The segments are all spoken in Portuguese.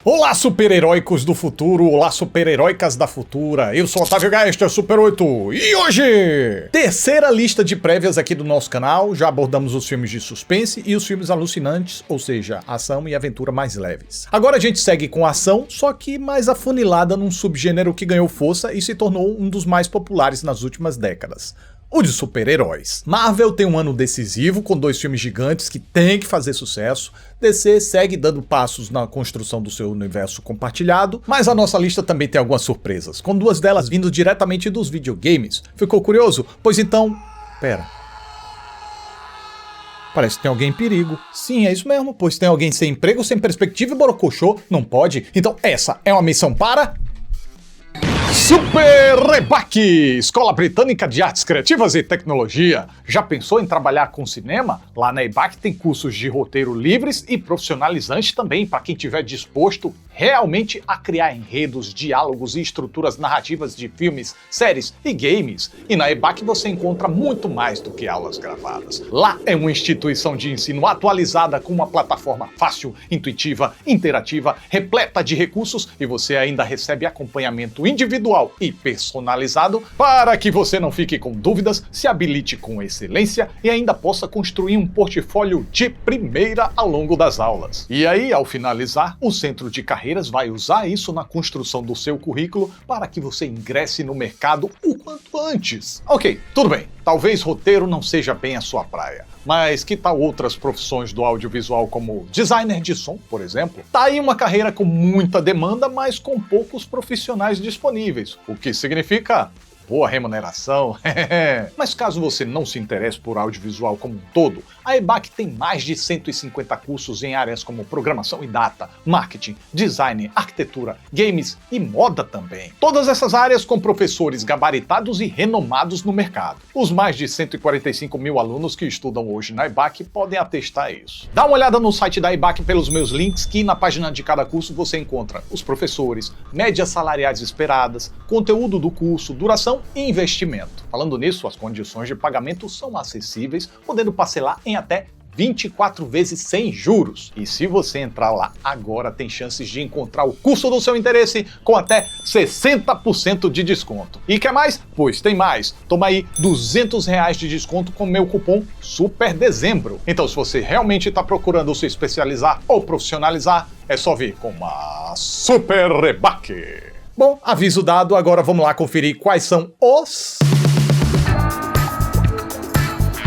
Olá, super-heróicos do futuro, olá, super-heróicas da futura, eu sou Otávio Geister, Super 8, e hoje, terceira lista de prévias aqui do nosso canal. Já abordamos os filmes de suspense e os filmes alucinantes, ou seja, ação e aventura mais leves. Agora a gente segue com ação, só que mais afunilada num subgênero que ganhou força e se tornou um dos mais populares nas últimas décadas. O de super-heróis. Marvel tem um ano decisivo, com 2 filmes gigantes que têm que fazer sucesso. DC segue dando passos na construção do seu universo compartilhado, mas a nossa lista também tem algumas surpresas, com 2 delas vindo diretamente dos videogames. Ficou curioso? Pois então... Pera. Parece que tem alguém em perigo. Sim, é isso mesmo, pois tem alguém sem emprego, sem perspectiva e borocochô. Não pode? Então essa é uma missão para... Super EBAC, Escola Britânica de Artes Criativas e Tecnologia. Já pensou em trabalhar com cinema? Lá na EBAC tem cursos de roteiro livres e profissionalizantes também para quem estiver disposto realmente a criar enredos, diálogos e estruturas narrativas de filmes, séries e games. E na EBAC você encontra muito mais do que aulas gravadas. Lá é uma instituição de ensino atualizada com uma plataforma fácil, intuitiva, interativa, repleta de recursos, e você ainda recebe acompanhamento individual e personalizado para que você não fique com dúvidas, se habilite com excelência e ainda possa construir um portfólio de primeira ao longo das aulas. E aí, ao finalizar, o Centro de Carreiras vai usar isso na construção do seu currículo para que você ingresse no mercado o quanto antes. Ok, tudo bem, talvez roteiro não seja bem a sua praia, mas que tal outras profissões do audiovisual como designer de som, por exemplo? Tá aí uma carreira com muita demanda, mas com poucos profissionais disponíveis, o que significa boa remuneração. Mas caso você não se interesse por audiovisual como um todo, a EBAC tem mais de 150 cursos em áreas como programação e data, marketing, design, arquitetura, games e moda também. Todas essas áreas com professores gabaritados e renomados no mercado. Os mais de 145 mil alunos que estudam hoje na EBAC podem atestar isso. Dá uma olhada no site da EBAC pelos meus links, que na página de cada curso você encontra os professores, médias salariais esperadas, conteúdo do curso, duração e investimento. Falando nisso, as condições de pagamento são acessíveis, podendo parcelar em até 24 vezes sem juros. E se você entrar lá agora, tem chances de encontrar o curso do seu interesse com até 60% de desconto. E quer mais? Pois tem mais. Toma aí R$200 de desconto com meu cupom SUPERDEZEMBRO. Então, se você realmente está procurando se especializar ou profissionalizar, é só vir com uma Super EBAC. Bom, aviso dado, agora vamos lá conferir quais são os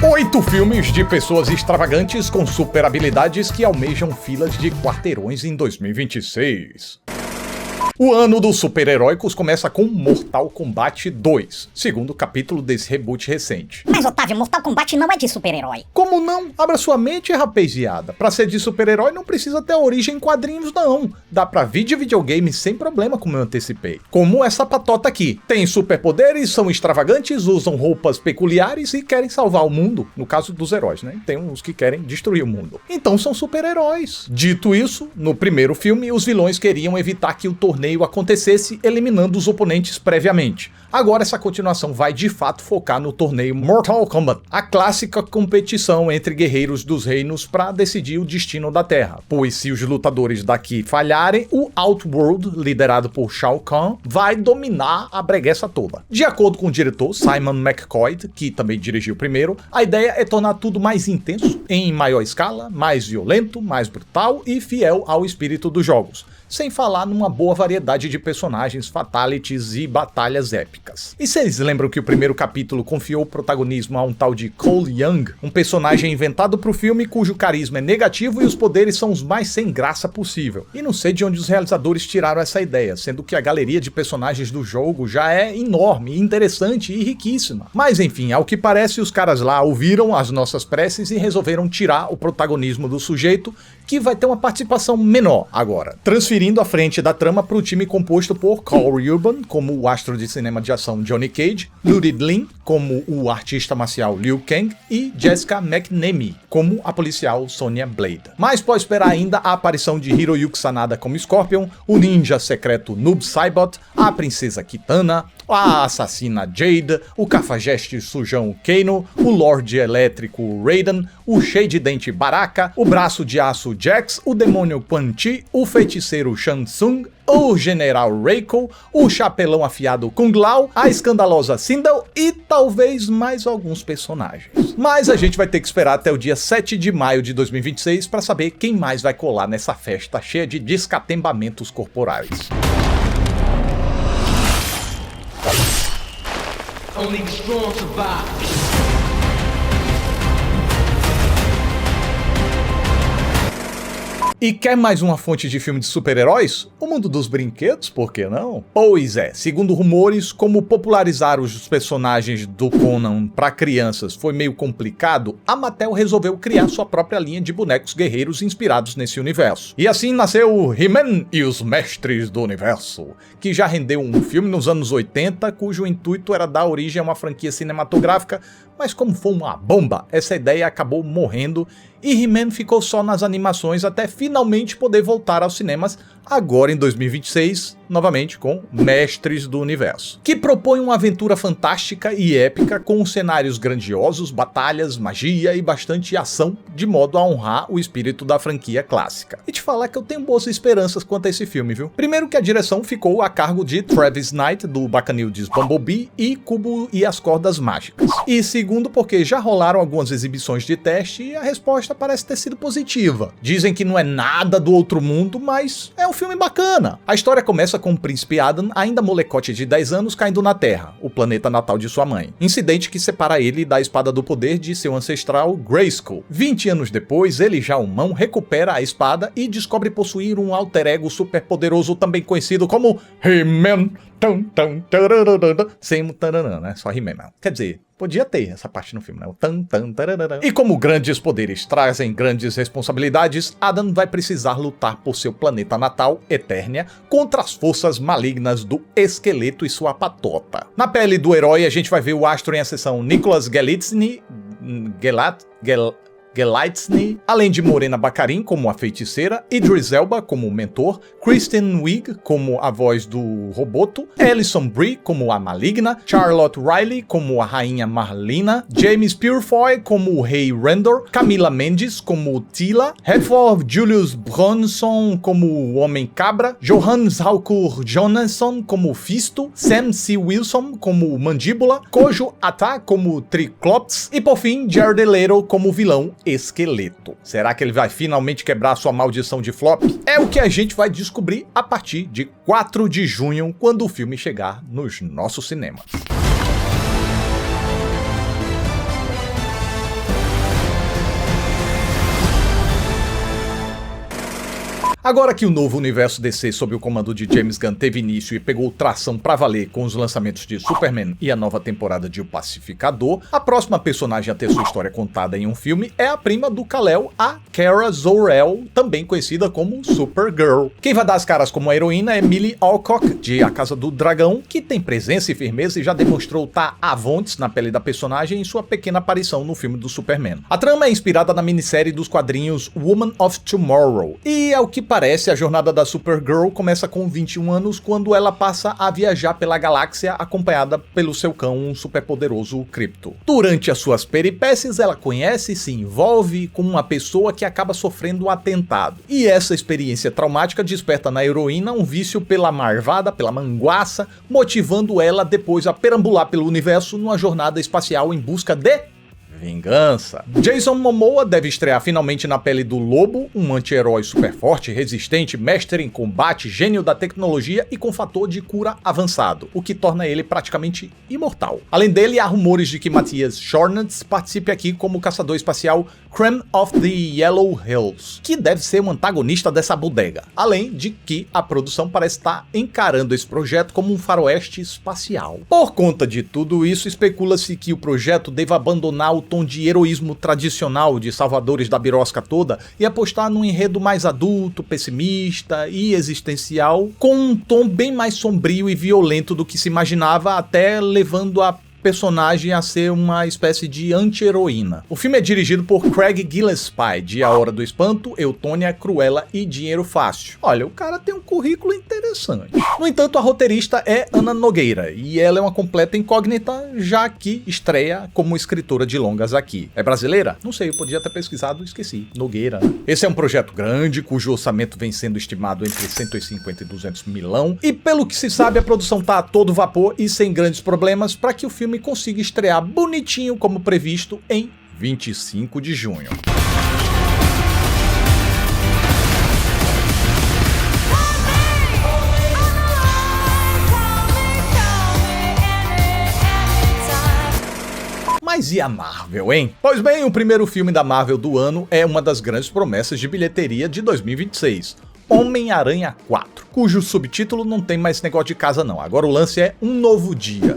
8 filmes de pessoas extravagantes com super habilidades que almejam filas de quarteirões em 2026. O ano dos super-heróicos começa com Mortal Kombat 2, segundo capítulo desse reboot recente. Mas Otávio, Mortal Kombat não é de super-herói. Como não? Abra sua mente, rapaziada. Pra ser de super-herói não precisa ter origem em quadrinhos não. Dá pra vir de videogame sem problema, como eu antecipei. Como essa patota aqui. Tem superpoderes, são extravagantes, usam roupas peculiares e querem salvar o mundo. No caso dos heróis, né? Tem uns que querem destruir o mundo. Então são super-heróis. Dito isso, no primeiro filme, os vilões queriam evitar que o torneio acontecesse, eliminando os oponentes previamente. Agora essa continuação vai de fato focar no torneio Mortal Kombat, a clássica competição entre guerreiros dos reinos para decidir o destino da Terra, pois se os lutadores daqui falharem, o Outworld, liderado por Shao Kahn, vai dominar a bregueça toda. De acordo com o diretor Simon McCoy, que também dirigiu o primeiro, a ideia é tornar tudo mais intenso, em maior escala, mais violento, mais brutal e fiel ao espírito dos jogos, sem falar numa boa variedade de personagens, fatalities e batalhas épicas. E vocês lembram que o primeiro capítulo confiou o protagonismo a um tal de Cole Young, um personagem inventado pro filme cujo carisma é negativo e os poderes são os mais sem graça possível. E não sei de onde os realizadores tiraram essa ideia, sendo que a galeria de personagens do jogo já é enorme, interessante e riquíssima. Mas enfim, ao que parece, os caras lá ouviram as nossas preces e resolveram tirar o protagonismo do sujeito, que vai ter uma participação menor agora, transferindo a frente da trama para o time composto por Carl Urban, como o astro de cinema de ação Johnny Cage, Ludi Lin, como o artista marcial Liu Kang, e Jessica McNamee, como a policial Sonya Blade. Mas pode esperar ainda a aparição de Hiroyuki Sanada como Scorpion, o ninja secreto Noob Saibot, a princesa Kitana, a assassina Jade, o cafajeste sujão Kano, o Lorde Elétrico Raiden, o cheio de dente Baraka, o braço de aço Feitiço Jax, o demônio Quan Chi, o feiticeiro Shang Tsung, o general Reiko, o chapelão afiado Kung Lao, a escandalosa Sindel e talvez mais alguns personagens. Mas a gente vai ter que esperar até o dia 7 de maio de 2026 para saber quem mais vai colar nessa festa cheia de descatembamentos corporais. Only the strong survive. E quer mais uma fonte de filme de super-heróis? O mundo dos brinquedos, por que não? Pois é, segundo rumores, como popularizar os personagens do Conan para crianças foi meio complicado, a Mattel resolveu criar sua própria linha de bonecos guerreiros inspirados nesse universo. E assim nasceu He-Man e os Mestres do Universo, que já rendeu um filme nos anos 80, cujo intuito era dar origem a uma franquia cinematográfica, mas como foi uma bomba, essa ideia acabou morrendo e He-Man ficou só nas animações até finalmente poder voltar aos cinemas agora em 2026, novamente com Mestres do Universo, que propõe uma aventura fantástica e épica com cenários grandiosos, batalhas, magia e bastante ação, de modo a honrar o espírito da franquia clássica. E te falar que eu tenho boas esperanças quanto a esse filme, viu? Primeiro que a direção ficou a cargo de Travis Knight, do Bacanildes Bumblebee e Cubo e as Cordas Mágicas. E segundo porque já rolaram algumas exibições de teste e a resposta parece ter sido positiva. Dizem que não é nada do outro mundo, mas é um filme bacana. A história começa com o príncipe Adam, ainda molecote de 10 anos, caindo na Terra, o planeta natal de sua mãe. Incidente que separa ele da espada do poder de seu ancestral Grayskull. 20 anos depois, ele já humano recupera a espada e descobre possuir um alter ego superpoderoso também conhecido como He-Man. Sem taranã, né? Só He-Man. Quer dizer, podia ter essa parte no filme, né? E como grandes poderes trazem grandes responsabilidades, Adam vai precisar lutar por seu planeta natal, Eternia, contra as forças malignas do esqueleto e sua patota. Na pele do herói, a gente vai ver o astro em ascensão Nicholas Gelatsny, além de Morena Baccarin como a feiticeira, Idris Elba como o mentor, Kristen Wiig como a voz do Roboto, Alison Brie como a maligna, Charlotte Riley como a rainha Marlena, James Purefoy como o rei Rendor, Camila Mendes como Tila, Redford Julius Bronson como o homem cabra, Johannes Halkur Jonasson como Fisto, Sam C. Wilson como Mandíbula, Kojo Ata como Triclops e por fim Jared Leto como vilão Esqueleto. Será que ele vai finalmente quebrar sua maldição de flop? É o que a gente vai descobrir a partir de 4 de junho, quando o filme chegar nos nossos cinemas. Agora que o novo universo DC sob o comando de James Gunn teve início e pegou tração pra valer com os lançamentos de Superman e a nova temporada de O Pacificador, a próxima personagem a ter sua história contada em um filme é a prima do Kal-El, a Kara Zor-El, também conhecida como Supergirl. Quem vai dar as caras como a heroína é Millie Alcock, de A Casa do Dragão, que tem presença e firmeza e já demonstrou estar avontes na pele da personagem em sua pequena aparição no filme do Superman. A trama é inspirada na minissérie dos quadrinhos Woman of Tomorrow, e ao que parece, a jornada da Supergirl começa com 21 anos, quando ela passa a viajar pela galáxia acompanhada pelo seu cão, um superpoderoso Krypto. Durante as suas peripécias, ela conhece e se envolve com uma pessoa que acaba sofrendo um atentado. E essa experiência traumática desperta na heroína um vício pela marvada, pela manguaça, motivando ela depois a perambular pelo universo numa jornada espacial em busca de vingança. Jason Momoa deve estrear finalmente na pele do Lobo, um anti-herói super forte, resistente, mestre em combate, gênio da tecnologia e com fator de cura avançado, o que torna ele praticamente imortal. Além dele, há rumores de que Matthias Schoenaerts participe aqui como caçador espacial Creme of the Yellow Hills, que deve ser um antagonista dessa bodega. Além de que a produção parece estar encarando esse projeto como um faroeste espacial. Por conta de tudo isso, especula-se que o projeto deva abandonar o tom de heroísmo tradicional de salvadores da birosca toda e apostar num enredo mais adulto, pessimista e existencial, com um tom bem mais sombrio e violento do que se imaginava, até levando a personagem a ser uma espécie de anti-heroína. O filme é dirigido por Craig Gillespie, de A Hora do Espanto, Eutônia, Cruella e Dinheiro Fácil. Olha, o cara tem um currículo interessante. No entanto, a roteirista é Ana Nogueira, e ela é uma completa incógnita, já que estreia como escritora de longas aqui. É brasileira? Não sei, eu podia ter pesquisado, esqueci. Nogueira, né? Esse é um projeto grande, cujo orçamento vem sendo estimado entre 150 e 200 milhão, e pelo que se sabe, a produção tá a todo vapor e sem grandes problemas para que o filme consiga estrear bonitinho como previsto em 25 de junho. Mas e a Marvel, hein? Pois bem, o primeiro filme da Marvel do ano é uma das grandes promessas de bilheteria de 2026. Homem-Aranha 4, cujo subtítulo não tem mais negócio de casa não, agora o lance é Um Novo Dia,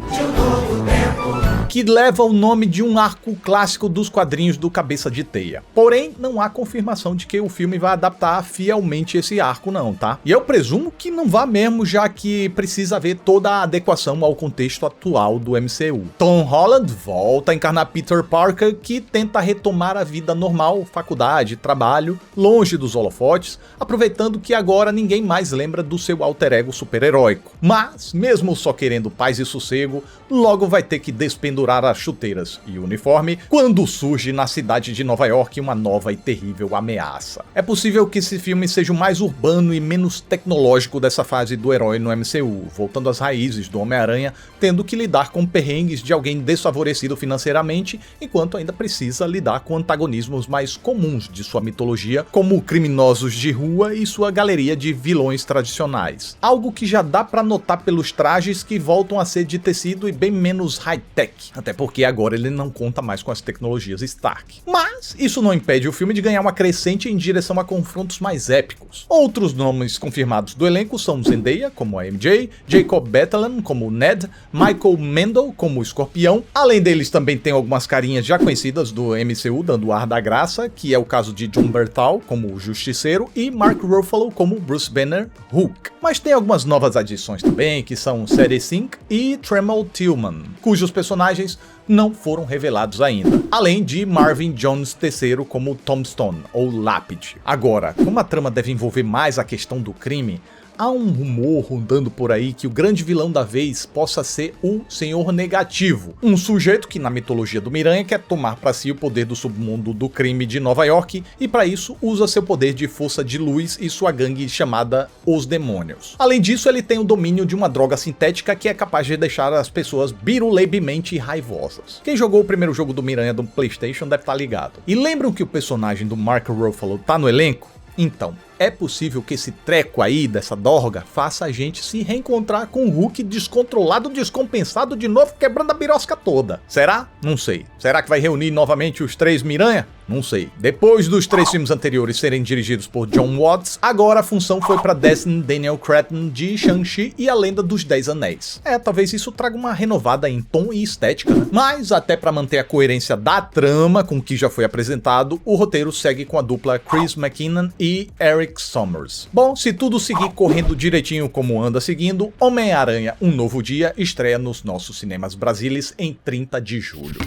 que leva o nome de um arco clássico dos quadrinhos do Cabeça de Teia. Porém, não há confirmação de que o filme vai adaptar fielmente esse arco não, tá? E eu presumo que não vá mesmo, já que precisa haver toda a adequação ao contexto atual do MCU. Tom Holland volta a encarnar Peter Parker, que tenta retomar a vida normal, faculdade, trabalho, longe dos holofotes, aproveitando que agora ninguém mais lembra do seu alter ego super-heróico. Mas, mesmo só querendo paz e sossego, logo vai ter que despendurar as chuteiras e o uniforme quando surge na cidade de Nova York uma nova e terrível ameaça. É possível que esse filme seja o mais urbano e menos tecnológico dessa fase do herói no MCU, voltando às raízes do Homem-Aranha, tendo que lidar com perrengues de alguém desfavorecido financeiramente, enquanto ainda precisa lidar com antagonismos mais comuns de sua mitologia, como criminosos de rua e sua galeria de vilões tradicionais. Algo que já dá pra notar pelos trajes que voltam a ser de tecido e bem menos high-tech, até porque agora ele não conta mais com as tecnologias Stark. Mas isso não impede o filme de ganhar uma crescente em direção a confrontos mais épicos. Outros nomes confirmados do elenco são Zendaya, como a MJ, Jacob Batalon, como o Ned, Michael Mendel, como o Escorpião. Além deles também tem algumas carinhas já conhecidas do MCU dando ar da graça, que é o caso de Jon Bernthal, como o Justiceiro, e Mark Ruffalo, como Bruce Banner, Hulk. Mas tem algumas novas adições também, que são Sadie Sink e Tremel Tillman, cujos personagens não foram revelados ainda, além de Marvin Jones III como Tombstone, ou Lápide. Agora, como a trama deve envolver mais a questão do crime, há um rumor rondando por aí que o grande vilão da vez possa ser o Senhor Negativo, um sujeito que na mitologia do Miranha quer tomar para si o poder do submundo do crime de Nova York e para isso usa seu poder de força de luz e sua gangue chamada Os Demônios. Além disso, ele tem o domínio de uma droga sintética que é capaz de deixar as pessoas biruleibemente raivosas. Quem jogou o primeiro jogo do Miranha do PlayStation deve estar ligado. E lembram que o personagem do Mark Ruffalo tá no elenco? Então, é possível que esse treco aí dessa dorga faça a gente se reencontrar com o Hulk descontrolado, descompensado de novo, quebrando a birosca toda. Será? Não sei. Será que vai reunir novamente os três Miranha? Não sei. Depois dos três filmes anteriores serem dirigidos por John Watts, agora a função foi para Destin Daniel Cretton de Shang-Chi e a Lenda dos Dez Anéis. Talvez isso traga uma renovada em tom e estética, né? Mas até para manter a coerência da trama com o que já foi apresentado, o roteiro segue com a dupla Chris McKinnon e Eric Sommers. Bom, se tudo seguir correndo direitinho como anda seguindo, Homem-Aranha Um Novo Dia estreia nos nossos cinemas brasileiros em 30 de julho.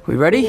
We ready?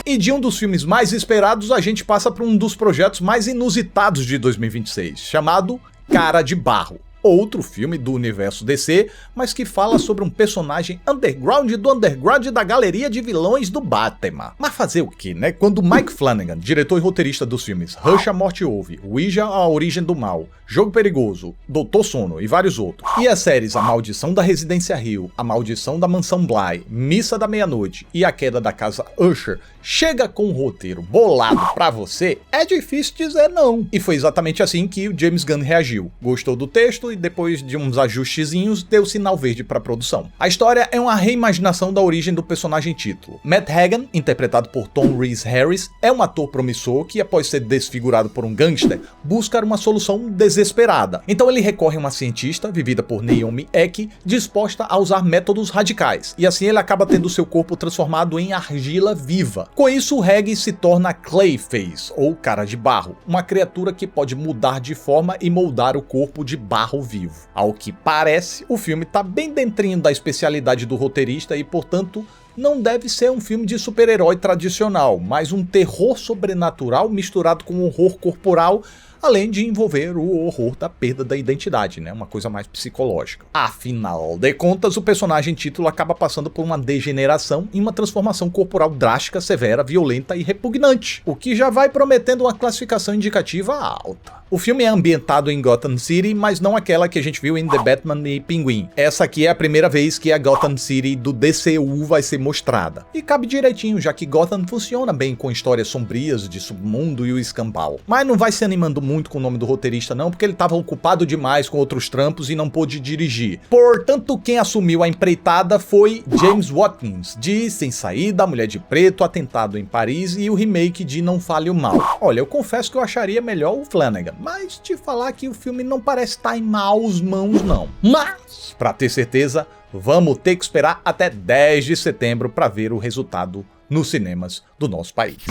E de um dos filmes mais esperados, a gente passa para um dos projetos mais inusitados de 2026, chamado Cara de Barro. Outro filme do universo DC, mas que fala sobre um personagem underground do underground da galeria de vilões do Batman. Mas fazer o que, né? Quando Mike Flanagan, diretor e roteirista dos filmes Rush, A Morte Ouve, Ouija, A Origem do Mal, Jogo Perigoso, Doutor Sono e vários outros, e as séries A Maldição da Residência Hill, A Maldição da Mansão Bly, Missa da Meia-Noite e A Queda da Casa Usher, chega com um roteiro bolado pra você, é difícil dizer não. E foi exatamente assim que o James Gunn reagiu. Gostou do texto e depois de uns ajustezinhos, deu sinal verde para produção. A história é uma reimaginação da origem do personagem título. Matt Hagen, interpretado por Tom Rhys Harris, é um ator promissor que, após ser desfigurado por um gangster, busca uma solução desesperada. Então ele recorre a uma cientista, vivida por Naomi Eck, disposta a usar métodos radicais, e assim ele acaba tendo seu corpo transformado em argila viva. Com isso, Hag se torna Clayface, ou cara de barro, uma criatura que pode mudar de forma e moldar o corpo de barro vivo. Ao que parece, o filme tá bem dentrinho da especialidade do roteirista e, portanto, não deve ser um filme de super-herói tradicional, mas um terror sobrenatural misturado com horror corporal, além de envolver o horror da perda da identidade, né? Uma coisa mais psicológica. Afinal de contas, o personagem título acaba passando por uma degeneração e uma transformação corporal drástica, severa, violenta e repugnante, o que já vai prometendo uma classificação indicativa alta. O filme é ambientado em Gotham City, mas não aquela que a gente viu em The Batman e Pinguim. Essa aqui é a primeira vez que a Gotham City do DCU vai ser mostrada. E cabe direitinho, já que Gotham funciona bem com histórias sombrias de submundo e o escambau. Mas não vai se animando muito com o nome do roteirista não, porque ele estava ocupado demais com outros trampos e não pôde dirigir. Portanto, quem assumiu a empreitada foi James Watkins, de Sem Saída, Mulher de Preto, Atentado em Paris e o remake de Não Fale o Mal. Olha, eu confesso que eu acharia melhor o Flanagan, mas te falar que o filme não parece estar em maus mãos não. Mas, pra ter certeza, vamos ter que esperar até 10 de setembro para ver o resultado nos cinemas do nosso país.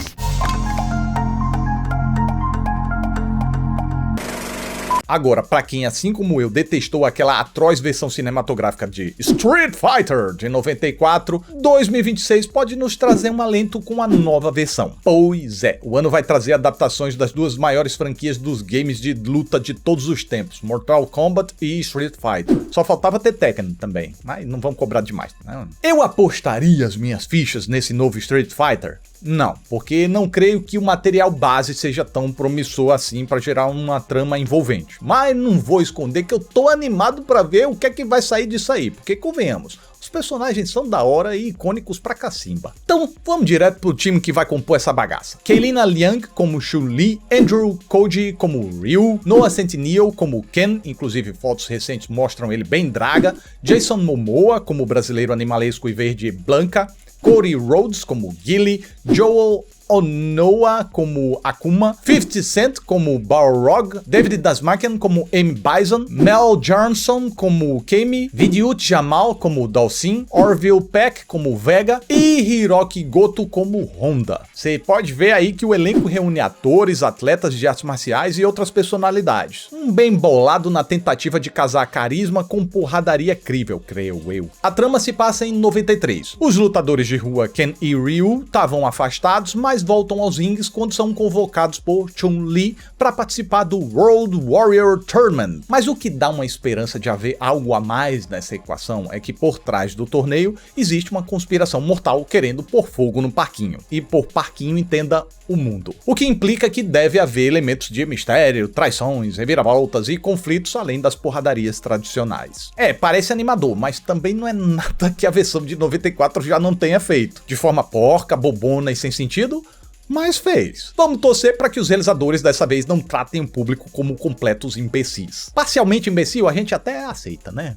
Agora, pra quem, assim como eu, detestou aquela atroz versão cinematográfica de Street Fighter de 94, 2026 pode nos trazer um alento com a nova versão. Pois é, o ano vai trazer adaptações das duas maiores franquias dos games de luta de todos os tempos, Mortal Kombat e Street Fighter. Só faltava ter Tekken também, mas não vamos cobrar demais, não. Eu apostaria as minhas fichas nesse novo Street Fighter? Não, porque não creio que o material base seja tão promissor assim para gerar uma trama envolvente. Mas não vou esconder que eu tô animado para ver o que é que vai sair disso aí, porque convenhamos, os personagens são da hora e icônicos pra cacimba. Então vamos direto pro time que vai compor essa bagaça. Kaylina Liang como Chun-Li, Andrew Koji como Ryu, Noah Centineo como Ken, inclusive fotos recentes mostram ele bem draga, Jason Momoa como o brasileiro animalesco e verde Blanca, Cody Rhodes como Gilly, Joel Onoa como Akuma, 50 Cent como Balrog, David Dasmakian como M. Bison, Mel Johnson como Kami, Vidyut Jamal como Dalsin, Orville Peck como Vega e Hiroki Goto como Honda. Você pode ver aí que o elenco reúne atores, atletas de artes marciais e outras personalidades. Um bem bolado na tentativa de casar carisma com porradaria crível, creio eu. A trama se passa em 93. Os lutadores de rua Ken e Ryu estavam afastados, mas voltam aos rings quando são convocados por Chun-Li para participar do World Warrior Tournament. Mas o que dá uma esperança de haver algo a mais nessa equação é que por trás do torneio existe uma conspiração mortal querendo pôr fogo no parquinho. E por parquinho entenda o mundo. O que implica que deve haver elementos de mistério, traições, reviravoltas e conflitos além das porradarias tradicionais. Parece animador, mas também não é nada que a versão de 94 já não tenha feito. De forma porca, bobona e sem sentido, mas fez. Vamos torcer para que os realizadores dessa vez não tratem o público como completos imbecis. Parcialmente imbecil a gente até aceita, né?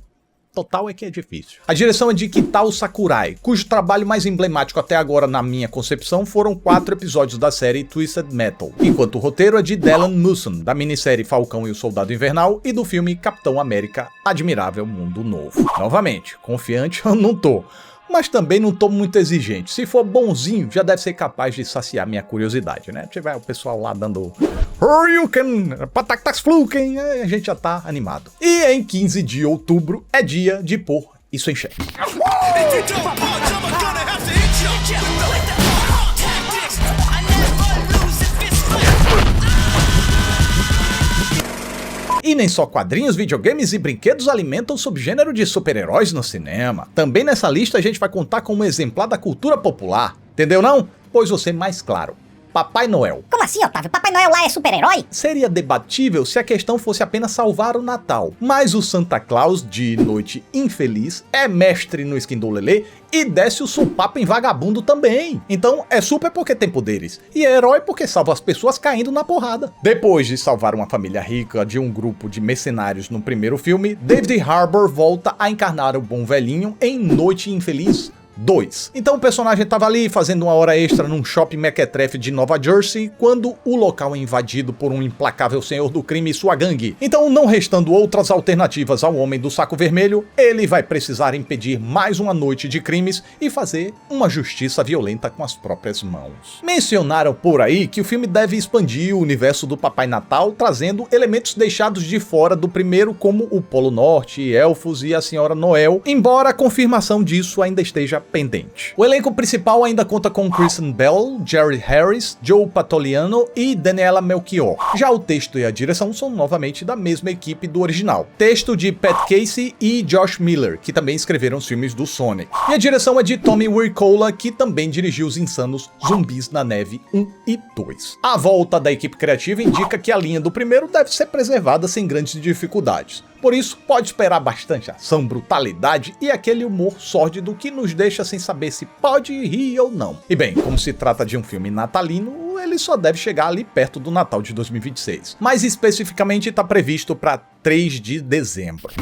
Total é que é difícil. A direção é de Kitao Sakurai, cujo trabalho mais emblemático até agora na minha concepção foram 4 episódios da série Twisted Metal, enquanto o roteiro é de Dylan Musson, da minissérie Falcão e o Soldado Invernal e do filme Capitão América Admirável Mundo Novo. Novamente, confiante eu não tô, mas também não tô muito exigente. Se for bonzinho, já deve ser capaz de saciar minha curiosidade, né? Tiver o pessoal lá dando Ryuken, Pataktas Fluken, a gente já tá animado. E em 15 de outubro é dia de pôr isso em xeque. E nem só quadrinhos, videogames e brinquedos alimentam o subgênero de super-heróis no cinema. Também nessa lista a gente vai contar com um exemplar da cultura popular. Entendeu não? Pois vou ser mais claro. Papai Noel. Como assim, Otávio? Papai Noel lá é super-herói? Seria debatível se a questão fosse apenas salvar o Natal, mas o Santa Claus, de Noite Infeliz, é mestre no esquindolelê e desce o sopapo em vagabundo também. Então é super porque tem poderes, e é herói porque salva as pessoas caindo na porrada. Depois de salvar uma família rica de um grupo de mercenários no primeiro filme, David Harbour volta a encarnar o bom velhinho em Noite Infeliz 2. Então o personagem estava ali fazendo uma hora extra num shopping mequetrefe de Nova Jersey quando o local é invadido por um implacável senhor do crime e sua gangue. Então, não restando outras alternativas ao Homem do Saco Vermelho, ele vai precisar impedir mais uma noite de crimes e fazer uma justiça violenta com as próprias mãos. Mencionaram por aí que o filme deve expandir o universo do Papai Natal, trazendo elementos deixados de fora do primeiro, como o Polo Norte, elfos e a Senhora Noel, embora a confirmação disso ainda esteja pendente. O elenco principal ainda conta com Kristen Bell, Jared Harris, Joe Pantoliano e Daniela Melchior. Já o texto e a direção são novamente da mesma equipe do original. Texto de Pat Casey e Josh Miller, que também escreveram os filmes do Sonic. E a direção é de Tommy Wirkola, que também dirigiu os insanos Zumbis na Neve 1 e 2. A volta da equipe criativa indica que a linha do primeiro deve ser preservada sem grandes dificuldades. Por isso, pode esperar bastante ação, brutalidade e aquele humor sórdido que nos deixa sem saber se pode rir ou não. E bem, como se trata de um filme natalino, ele só deve chegar ali perto do Natal de 2026. Mais especificamente, está previsto para 3 de dezembro.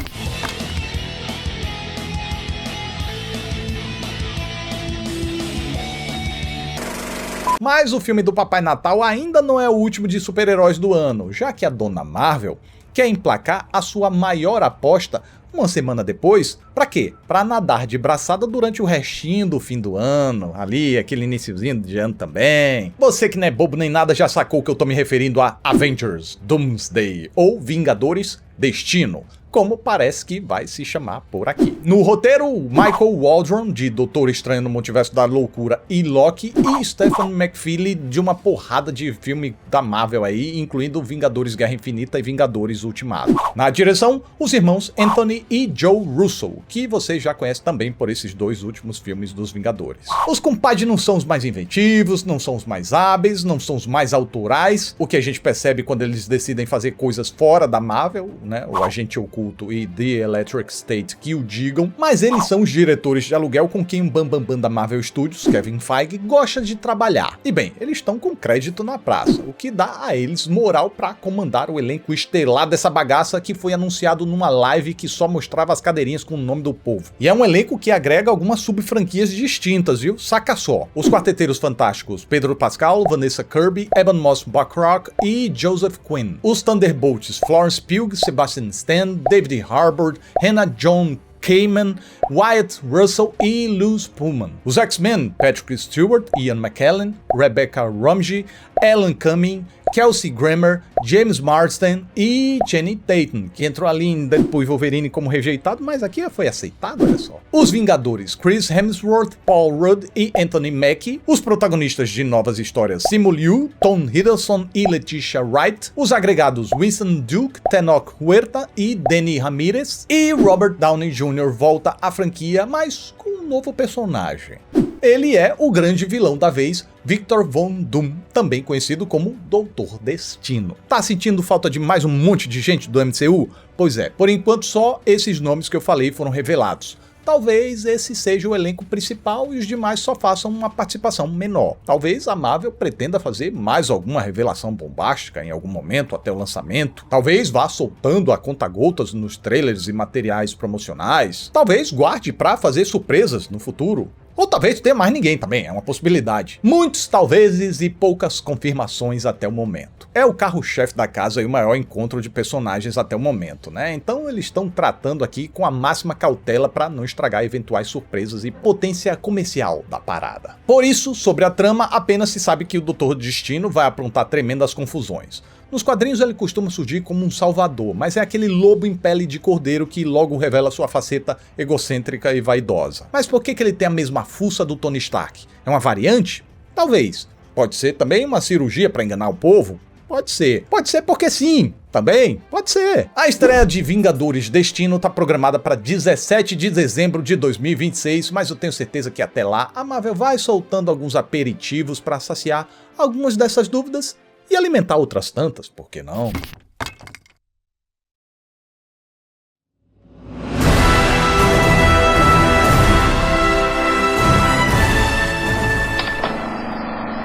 Mas o filme do Papai Natal ainda não é o último de super-heróis do ano, já que a dona Marvel quer emplacar a sua maior aposta uma semana depois. Pra quê? Pra nadar de braçada durante o restinho do fim do ano, ali, aquele iniciozinho de ano também. Você que não é bobo nem nada já sacou que eu tô me referindo a Avengers Doomsday, ou Vingadores Destino, como parece que vai se chamar por aqui. No roteiro, Michael Waldron, de Doutor Estranho no Multiverso da Loucura e Loki, e Stephen McFeely, de uma porrada de filme da Marvel aí, incluindo Vingadores Guerra Infinita e Vingadores Ultimato. Na direção, os irmãos Anthony e Joe Russo, que vocês já conhecem também por esses 2 últimos filmes dos Vingadores. Os compadres não são os mais inventivos, não são os mais hábeis, não são os mais autorais, o que a gente percebe quando eles decidem fazer coisas fora da Marvel, né? O Agente Oculto e The Electric State que o digam, mas eles são os diretores de aluguel com quem o bambambam da Marvel Studios, Kevin Feige, gosta de trabalhar. E bem, eles estão com crédito na praça, o que dá a eles moral para comandar o elenco estelar dessa bagaça que foi anunciado numa live que só mostrava as cadeirinhas com o nome do povo. E é um elenco que agrega algumas sub-franquias distintas, viu? Saca só. Os Quarteteiros Fantásticos, Pedro Pascal, Vanessa Kirby, Eben Moss Backrack e Joseph Quinn. Os Thunderbolts, Florence Pugh, Sebastian Stan, David Harbour, Hannah John Kamen, Wyatt Russell e Luz Pullman. Os X-Men, Patrick Stewart, Ian McKellen, Rebecca Romijn, Alan Cumming, Kelsey Grammer, James Marsden e Channing Tatum, que entrou ali em Deadpool e Wolverine como rejeitado, mas aqui foi aceitado, olha só. Os Vingadores, Chris Hemsworth, Paul Rudd e Anthony Mackie. Os protagonistas de novas histórias, Simu Liu, Tom Hiddleston e Letitia Wright. Os agregados, Winston Duke, Tenoch Huerta e Danny Ramirez. E Robert Downey Jr. volta à franquia, mas com um novo personagem. Ele é o grande vilão da vez, Victor Von Doom, também conhecido como Doutor Destino. Tá sentindo falta de mais um monte de gente do MCU? Pois é, por enquanto só esses nomes que eu falei foram revelados. Talvez esse seja o elenco principal e os demais só façam uma participação menor. Talvez a Marvel pretenda fazer mais alguma revelação bombástica em algum momento até o lançamento. Talvez vá soltando a conta-gotas nos trailers e materiais promocionais. Talvez guarde pra fazer surpresas no futuro. Ou talvez tenha mais ninguém também, é uma possibilidade. Muitos talvezes e poucas confirmações até o momento. É o carro-chefe da casa e o maior encontro de personagens até o momento, né? Então eles estão tratando aqui com a máxima cautela para não estragar eventuais surpresas e potência comercial da parada. Por isso, sobre a trama, apenas se sabe que o Doutor Destino vai aprontar tremendas confusões. Nos quadrinhos ele costuma surgir como um salvador, mas é aquele lobo em pele de cordeiro que logo revela sua faceta egocêntrica e vaidosa. Mas por que ele tem a mesma fuça do Tony Stark? É uma variante? Talvez. Pode ser também uma cirurgia para enganar o povo? Pode ser. Pode ser porque sim. Também? Pode ser. A estreia de Vingadores Destino tá programada para 17 de dezembro de 2026, mas eu tenho certeza que até lá a Marvel vai soltando alguns aperitivos para saciar algumas dessas dúvidas e alimentar outras tantas, por que não?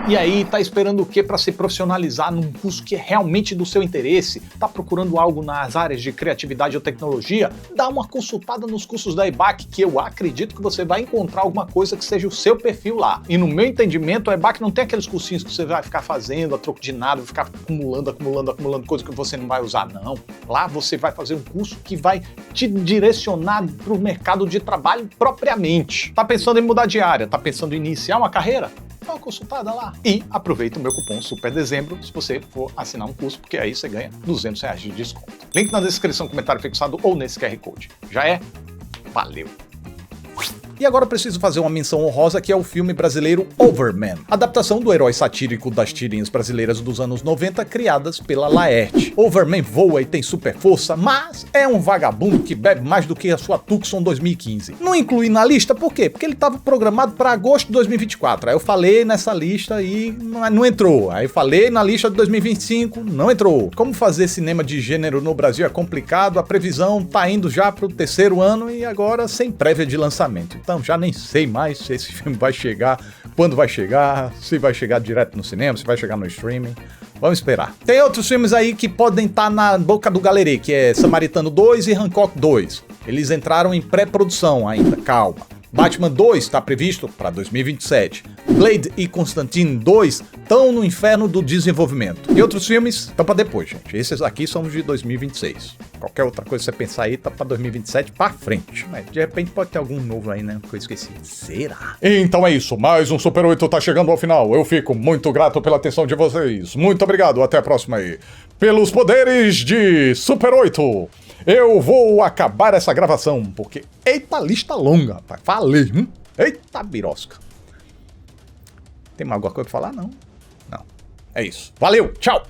E aí, tá esperando o que para se profissionalizar num curso que é realmente do seu interesse? Tá procurando algo nas áreas de criatividade ou tecnologia? Dá uma consultada nos cursos da EBAC, que eu acredito que você vai encontrar alguma coisa que seja o seu perfil lá. E no meu entendimento, a EBAC não tem aqueles cursinhos que você vai ficar fazendo a troco de nada, vai ficar acumulando coisa que você não vai usar, não. Lá você vai fazer um curso que vai te direcionar para o mercado de trabalho propriamente. Tá pensando em mudar de área? Tá pensando em iniciar uma carreira? Dá uma consultada lá. E aproveita o meu cupom SUPERDEZEMBRO se você for assinar um curso, porque aí você ganha R$200 de desconto. Link na descrição, comentário fixado ou nesse QR Code. Já é? Valeu! E agora eu preciso fazer uma menção honrosa que é o filme brasileiro Overman, adaptação do herói satírico das tirinhas brasileiras dos anos 90 criadas pela Laerte. Overman voa e tem super força, mas é um vagabundo que bebe mais do que a sua Tucson 2015. Não incluí na lista, por quê? Porque ele estava programado para agosto de 2024. Aí eu falei nessa lista e não entrou. Aí eu falei na lista de 2025, não entrou. Como fazer cinema de gênero no Brasil é complicado, a previsão tá indo já pro 3º ano e agora sem prévia de lançamento. Então já nem sei mais se esse filme vai chegar, quando vai chegar, se vai chegar direto no cinema, se vai chegar no streaming. Vamos esperar. Tem outros filmes aí que podem estar na boca do galerê, que é Samaritano 2 e Hancock 2. Eles entraram em pré-produção ainda, calma. Batman 2 está previsto para 2027. Blade e Constantine 2 estão no inferno do desenvolvimento. E outros filmes estão para depois, gente. Esses aqui são de 2026. Qualquer outra coisa que você pensar aí tá para 2027 para frente. Mas de repente pode ter algum novo aí, né? Que eu esqueci. Será? Então é isso. Mais um Super 8 tá chegando ao final. Eu fico muito grato pela atenção de vocês. Muito obrigado. Até a próxima aí. Pelos poderes de Super 8. Eu vou acabar essa gravação, porque... Eita, lista longa, rapaz. Falei, Eita, birosca. Tem mais alguma coisa pra falar? Não. Não. É isso. Valeu, tchau!